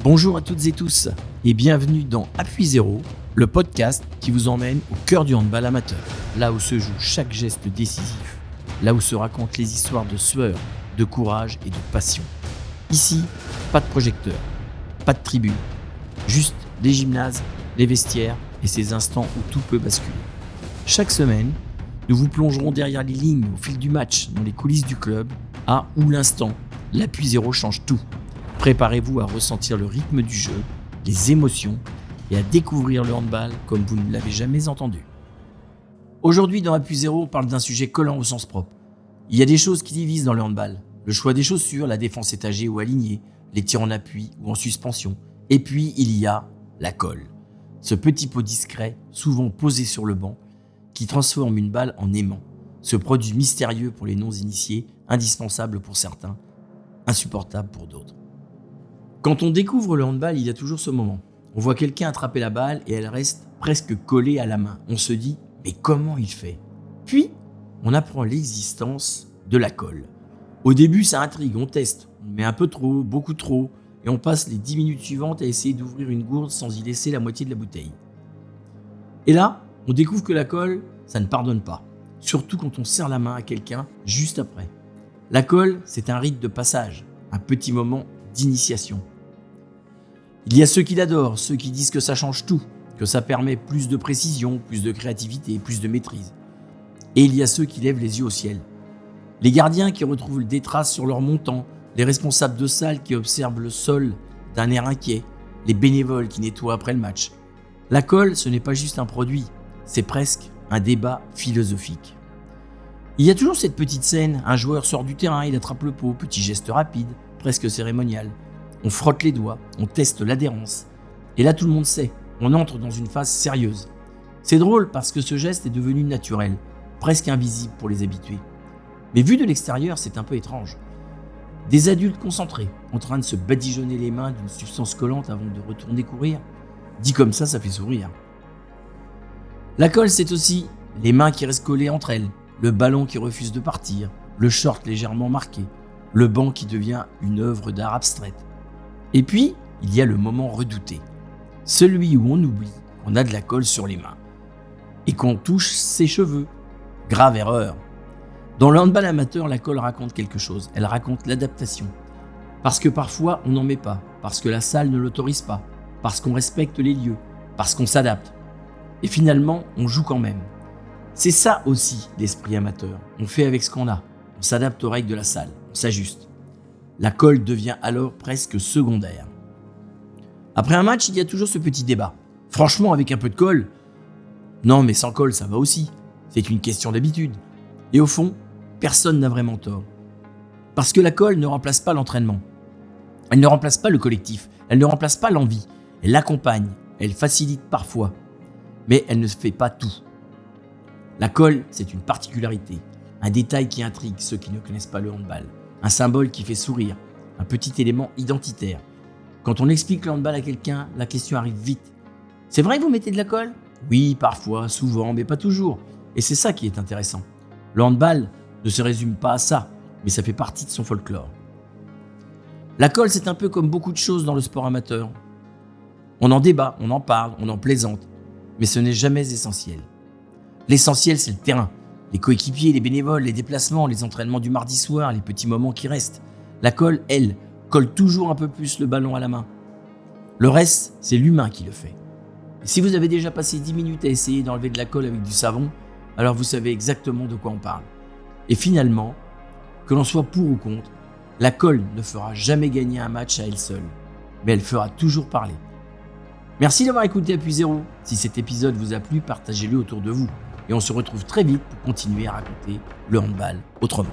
Bonjour à toutes et tous et bienvenue dans Appui Zéro, le podcast qui vous emmène au cœur du handball amateur, là où se joue chaque geste décisif, là où se racontent les histoires de sueur, de courage et de passion. Ici, pas de projecteur, pas de tribune, juste des gymnases, des vestiaires et ces instants où tout peut basculer. Chaque semaine, nous vous plongerons derrière les lignes au fil du match, dans les coulisses du club, à où l'instant, l'Appui Zéro change tout. Préparez-vous à ressentir le rythme du jeu, les émotions et à découvrir le handball comme vous ne l'avez jamais entendu. Aujourd'hui, dans Appui Zéro, on parle d'un sujet collant au sens propre. Il y a des choses qui divisent dans le handball. Le choix des chaussures, la défense étagée ou alignée, les tirs en appui ou en suspension. Et puis, il y a la colle. Ce petit pot discret, souvent posé sur le banc, qui transforme une balle en aimant. Ce produit mystérieux pour les non-initiés, indispensable pour certains, insupportable pour d'autres. Quand on découvre le handball, il y a toujours ce moment. On voit quelqu'un attraper la balle et elle reste presque collée à la main. On se dit, mais comment il fait ? Puis, on apprend l'existence de la colle. Au début, ça intrigue, on teste. On met un peu trop, beaucoup trop, et on passe les 10 minutes suivantes à essayer d'ouvrir une gourde sans y laisser la moitié de la bouteille. Et là, on découvre que la colle, ça ne pardonne pas. Surtout quand on serre la main à quelqu'un juste après. La colle, c'est un rite de passage, un petit moment d'initiation. Il y a ceux qui l'adorent, ceux qui disent que ça change tout, que ça permet plus de précision, plus de créativité, plus de maîtrise. Et il y a ceux qui lèvent les yeux au ciel. Les gardiens qui retrouvent des traces sur leur montant, les responsables de salle qui observent le sol d'un air inquiet, les bénévoles qui nettoient après le match. La colle, ce n'est pas juste un produit, c'est presque un débat philosophique. Il y a toujours cette petite scène, un joueur sort du terrain, il attrape le pot, petit geste rapide, presque cérémonial. On frotte les doigts, on teste l'adhérence. Et là, tout le monde sait, on entre dans une phase sérieuse. C'est drôle parce que ce geste est devenu naturel, presque invisible pour les habitués. Mais vu de l'extérieur, c'est un peu étrange. Des adultes concentrés, en train de se badigeonner les mains d'une substance collante avant de retourner courir. Dit comme ça fait sourire. La colle, c'est aussi les mains qui restent collées entre elles, le ballon qui refuse de partir, le short légèrement marqué, le banc qui devient une œuvre d'art abstraite. Et puis, il y a le moment redouté, celui où on oublie qu'on a de la colle sur les mains et qu'on touche ses cheveux. Grave erreur. Dans le handball amateur, la colle raconte quelque chose, elle raconte l'adaptation. Parce que parfois, on n'en met pas, parce que la salle ne l'autorise pas, parce qu'on respecte les lieux, parce qu'on s'adapte. Et finalement, on joue quand même. C'est ça aussi l'esprit amateur. On fait avec ce qu'on a, on s'adapte aux règles de la salle, on s'ajuste. La colle devient alors presque secondaire. Après un match, il y a toujours ce petit débat. Franchement, avec un peu de colle, non mais sans colle, ça va aussi. C'est une question d'habitude. Et au fond, personne n'a vraiment tort. Parce que la colle ne remplace pas l'entraînement. Elle ne remplace pas le collectif. Elle ne remplace pas l'envie. Elle l'accompagne. Elle facilite parfois. Mais elle ne fait pas tout. La colle, c'est une particularité. Un détail qui intrigue ceux qui ne connaissent pas le handball. Un symbole qui fait sourire, un petit élément identitaire. Quand on explique le handball à quelqu'un, la question arrive vite. C'est vrai que vous mettez de la colle ? Oui, parfois, souvent, mais pas toujours. Et c'est ça qui est intéressant. Le handball ne se résume pas à ça, mais ça fait partie de son folklore. La colle, c'est un peu comme beaucoup de choses dans le sport amateur. On en débat, on en parle, on en plaisante, mais ce n'est jamais essentiel. L'essentiel, c'est le terrain. Les coéquipiers, les bénévoles, les déplacements, les entraînements du mardi soir, les petits moments qui restent. La colle, elle, colle toujours un peu plus le ballon à la main. Le reste, c'est l'humain qui le fait. Et si vous avez déjà passé 10 minutes à essayer d'enlever de la colle avec du savon, alors vous savez exactement de quoi on parle. Et finalement, que l'on soit pour ou contre, la colle ne fera jamais gagner un match à elle seule, mais elle fera toujours parler. Merci d'avoir écouté Appui Zéro. Si cet épisode vous a plu, partagez-le autour de vous. Et on se retrouve très vite pour continuer à raconter le handball autrement.